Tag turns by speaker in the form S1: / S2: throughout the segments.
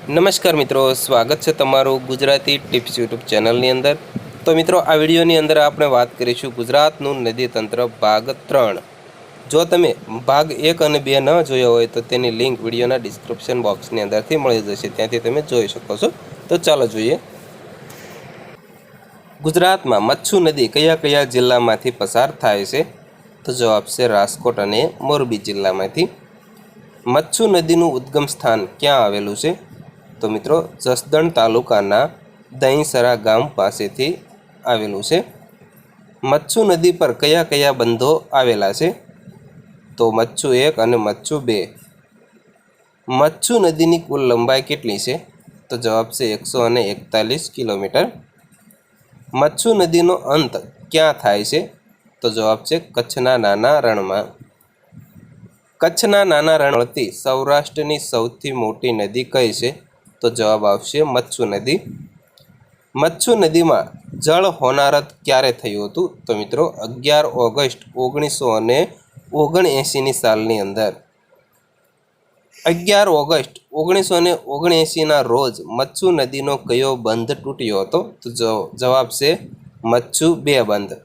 S1: નમસ્કાર મિત્રો, સ્વાગત છે તમારું ગુજરાતી ટિપ્સ યુટ્યુબ ચેનલની અંદર। તો મિત્રો, આ વિડીયોની અંદર આપણે વાત કરીશું ગુજરાતનું નદી તંત્ર ભાગ 3। જો તમે ભાગ 1 અને 2 ન જોયા હોય તો તેની લિંક વિડીયોના ડિસ્ક્રિપ્શન બોક્સની અંદરથી મળી જશે, ત્યાંથી તમે જોઈ શકો છો। તો ચાલો જોઈએ। ગુજરાતમાં મચ્છુ નદી કયા કયા જિલ્લામાંથી પસાર થાય છે? તો જવાબ છે રાજકોટ અને મોરબી જિલ્લામાંથી। મચ્છુ નદીનું ઉદ્ગમ સ્થાન ક્યાં આવેલું છે? તો મિત્રો, જસદણ તાલુકાના દહીંસરા ગામ પાસેથી આવેલું છે। મચ્છુ નદી પર કયા કયા બંધો આવેલા છે? તો મચ્છુ 1 અને મચ્છુ 2। મચ્છુ નદીની કુલ લંબાઈ કેટલી છે? તો જવાબ છે 141 કિલોમીટર। મચ્છુ નદીનો અંત ક્યાં થાય છે? તો જવાબ છે કચ્છના નાના રણમાં। કચ્છના નાના રણથી સૌરાષ્ટ્રની સૌથી મોટી નદી કઈ છે? તો જવાબ આવશે મચ્છુ નદી। મચ્છુ નદીમાં જળ હોનારત ક્યારે થયું હતું? તો મિત્રો, 11 ઓગસ્ટ 1979ની સાલની અંદર। 11 ઓગસ્ટ 1979ના રોજ મચ્છુ નદીનો કયો બંધ તૂટ્યો હતો? તો જવાબ છે મચ્છુ 2 બંધ।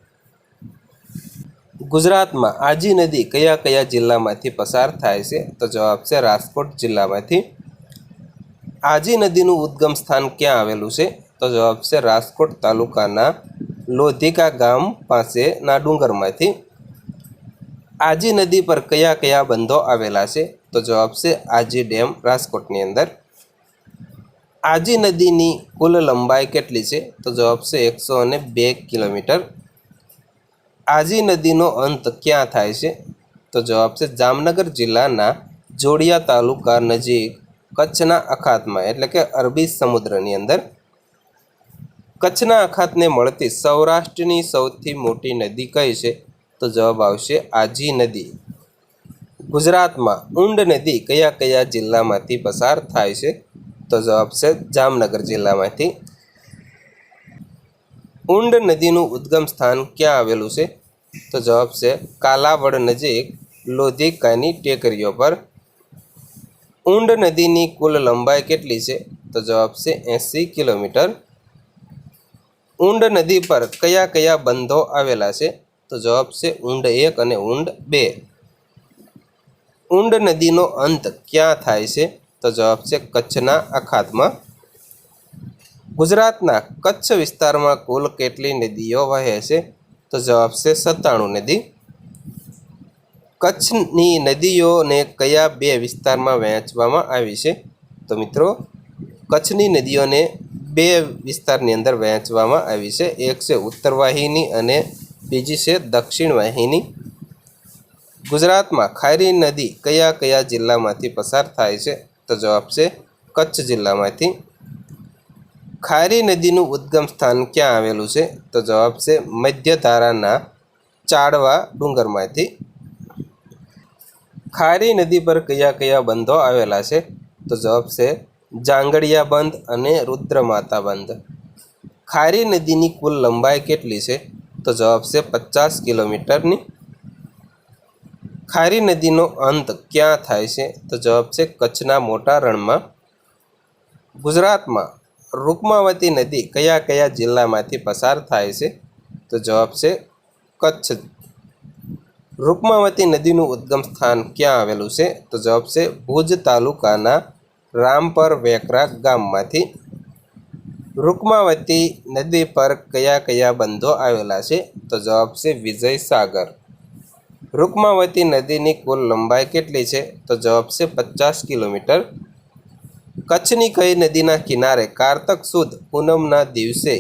S1: ગુજરાતમાં આજી નદી કયા કયા જિલ્લામાંથી પસાર થાય છે? તો જવાબ છે રાજકોટ જિલ્લામાંથી। આજી નદીનું ઉદ્ગમ સ્થાન ક્યાં આવેલું છે? તો જવાબ છે રાજકોટ તાલુકાના લોધિકા ગામ પાસેના ડુંગરમાંથી। આજી નદી પર કયા કયા બંધો આવેલા છે? તો જવાબ છે આજી ડેમ રાજકોટની અંદર। આજી નદીની કુલ લંબાઈ કેટલી છે? તો જવાબ છે 102 કિલોમીટર। આજી નદીનો અંત ક્યાં થાય છે? તો જવાબ છે જામનગર જિલ્લાના જોડિયા તાલુકા નજીક કચ્છના અખાતમાં, એટલે કે અરબી સમુદ્રની અંદર। કચ્છના અખાતને મળતી સૌરાષ્ટ્રની સૌથી મોટી નદી કઈ છે? તો જવાબ આવશે આજી નદી। ગુજરાતમાં ઊંડ નદી કયા કયા જિલ્લામાંથી પસાર થાય છે? તો જવાબ છે જામનગર જિલ્લામાંથી। ઊંડ નદીનું ઉદ્ગમ સ્થાન ક્યાં આવેલું છે? તો જવાબ છે કાલાવડ નજીક લોધિકાની ટેકરીઓ પર। ઊંડ નદીની કુલ લંબાઈ કેટલી છે? તો જવાબ છે 80 કિલોમીટર। ઊંડ નદી પર કયા કયા બંધો આવેલા છે? તો જવાબ છે ઊંડ 1 અને ઊંડ 2। ઊંડ નદીનો અંત ક્યાં થાય છે? તો જવાબ છે કચ્છના અખાતમાં। ગુજરાતના કચ્છ વિસ્તારમાં કુલ કેટલી નદીઓ વહે છે? તો જવાબ છે 97 નદી। કચ્છની નદીઓને કયા 2 વિસ્તારમાં વહેંચવામાં આવી છે? તો મિત્રો, કચ્છની નદીઓને 2 વિસ્તારની અંદર વહેંચવામાં આવી છે। એક છે ઉત્તર વાહિની અને બીજી છે દક્ષિણ વાહિની। ગુજરાતમાં ખારી નદી કયા કયા જિલ્લામાંથી પસાર થાય છે? તો જવાબ છે કચ્છ જિલ્લામાંથી। ખારી નદીનું ઉદ્ગમ સ્થાન ક્યાં આવેલું છે? તો જવાબ છે મધ્યધારાના ચાડવા ડુંગરમાંથી। ખારી નદી પર કયા કયા બંધો આવેલા છે? તો જવાબ છે જાંગડિયા બંધ અને રુદ્રમાતા બંધ। ખારી નદીની કુલ લંબાઈ કેટલી છે? તો જવાબ છે 50 કિલોમીટરની। ખારી નદીનો અંત ક્યાં થાય છે? તો જવાબ છે કચ્છના મોટા રણમાં। ગુજરાતમાં રૂકમાવતી નદી કયા કયા જિલ્લામાંથી પસાર થાય છે? તો જવાબ છે કચ્છ। રૂકમાવતી નદીનું ઉદ્ગમ સ્થાન ક્યાં આવેલું છે? તો જવાબ છે ભુજ તાલુકાના રામપર વેકરા ગામમાંથી। રૂકમાવતી નદી પર કયા કયા બંધો આવેલા છે? તો જવાબ છે વિજય સાગર। રૂકમાવતી નદીની કુલ લંબાઈ કેટલી છે? તો જવાબ છે 50 કિલોમીટર। કચ્છની કઈ નદીના કિનારે કારતક સુદ પૂનમના દિવસે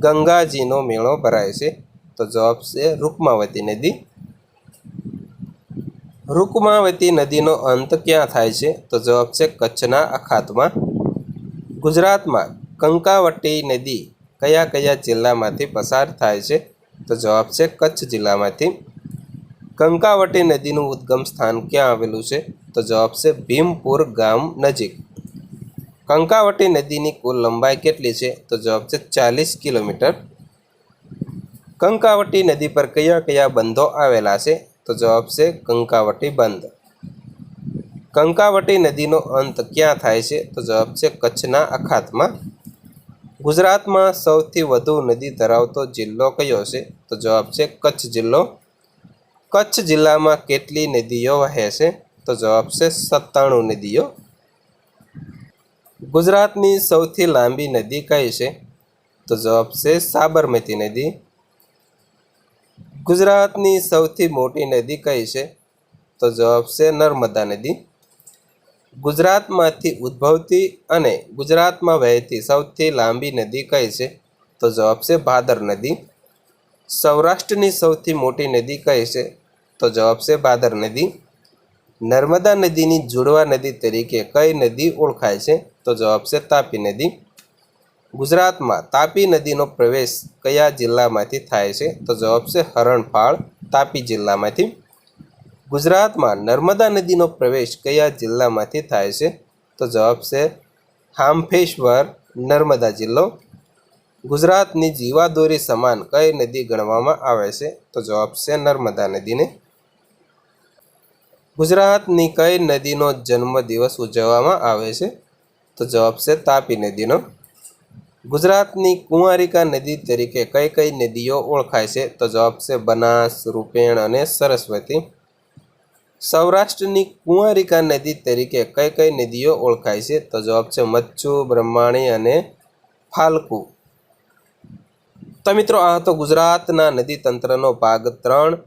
S1: ગંગાજીનો મેળો ભરાય છે? તો જવાબ છે રૂકમાવતી નદી। રૂકમાવતી નદીનો અંત ક્યાં થાય છે? તો જવાબ છે કચ્છના અખાતમાં। ગુજરાતમાં કંકાવટી નદી કયા કયા જિલ્લામાંથી પસાર થાય છે? તો જવાબ છે કચ્છ જિલ્લામાંથી। કંકાવટી નદીનું ઉદ્ગમ સ્થાન ક્યાં આવેલું છે? તો જવાબ છે ભીમપુર ગામ નજીક। કંકાવટી નદીની કુલ લંબાઈ કેટલી છે? તો જવાબ છે 40 કિલોમીટર। કંકાવટી નદી પર કયા કયા બંધો આવેલા છે? તો જવાબ છે કંકાવટી બંધ। કંકાવટી નદીનો અંત ક્યાં થાય છે? તો જવાબ છે કચ્છના અખાતમાં. ગુજરાતમાં સૌથી વધુ નદી ધરાવતો જિલ્લો કયો છે? તો જવાબ છે કચ્છ જિલ્લો. કચ્છ જિલ્લામાં કેટલી નદીઓ વહે છે? તો જવાબ છે 97 નદીઓ. ગુજરાતની સૌથી લાંબી નદી કઈ છે? તો જવાબ છે સાબરમતી નદી. ગુજરાતની સૌથી મોટી નદી કઈ છે? તો જવાબ છે નર્મદા નદી. ગુજરાતમાંથી ઉદ્ભવતી અને ગુજરાતમાં વહેતી સૌથી લાંબી નદી કઈ છે? તો જવાબ છે ભાદર નદી. સૌરાષ્ટ્રની સૌથી મોટી નદી કઈ છે? તો જવાબ છે ભાદર નદી. નર્મદા નદીની જુડવા નદી તરીકે કઈ નદી ઓળખાય છે? તો જવાબ છે તાપી નદી. ગુજરાતમાં તાપી નદીનો પ્રવેશ કયા જિલ્લામાંથી થાય છે? તો જવાબ છે હરણફાળ, તાપી જિલ્લામાંથી. ગુજરાતમાં નર્મદા નદીનો પ્રવેશ કયા જિલ્લામાંથી થાય છે? તો જવાબ છે હામફેશ્વર, નર્મદા જિલ્લો. ગુજરાતની જીવાદોરી સમાન કઈ નદી ગણવામાં આવે છે? તો જવાબ છે નર્મદા નદીને. ગુજરાતની કઈ નદીનો જન્મદિવસ ઉજવવામાં આવે છે? તો જવાબ છે તાપી નદીનો. ગુજરાતની કુંવારિકા નદી તરીકે કઈ કઈ નદીઓ ઓળખાય છે? તો જવાબ છે બનાસ, રૂપેણ અને સરસ્વતી. સૌરાષ્ટ્રની કુંવારિકા નદી તરીકે કઈ કઈ નદીઓ ઓળખાય છે? તો જવાબ છે મચ્છુ, બ્રહ્માણી અને ફાલ્ગુ. તો મિત્રો આ હતો ગુજરાતના નદી તંત્રનો ભાગ 3.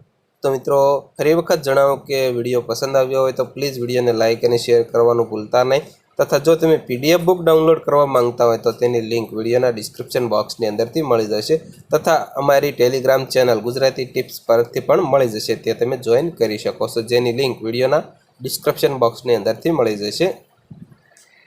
S1: તો મિત્રો ફરી વખત જણાવો કે વિડીયો પસંદ આવ્યો હોય તો પ્લીઝ વિડીયોને લાઇક અને શેર કરવાનું ભૂલતા નહીં. તથા જો તમે PDF બુક ડાઉનલોડ કરવા માંગતા હોય તો તેની લિંક વિડીયોના ડિસ્ક્રિપ્શન બોક્સની અંદરથી મળી જશે. તથા અમારી ટેલિગ્રામ ચેનલ ગુજરાતી ટિપ્સ પરથી પણ મળી જશે. તે તમે જોઈન કરી શકો છો, જેની લિંક વિડીયોના ડિસ્ક્રિપ્શન બોક્સની અંદરથી મળી જશે.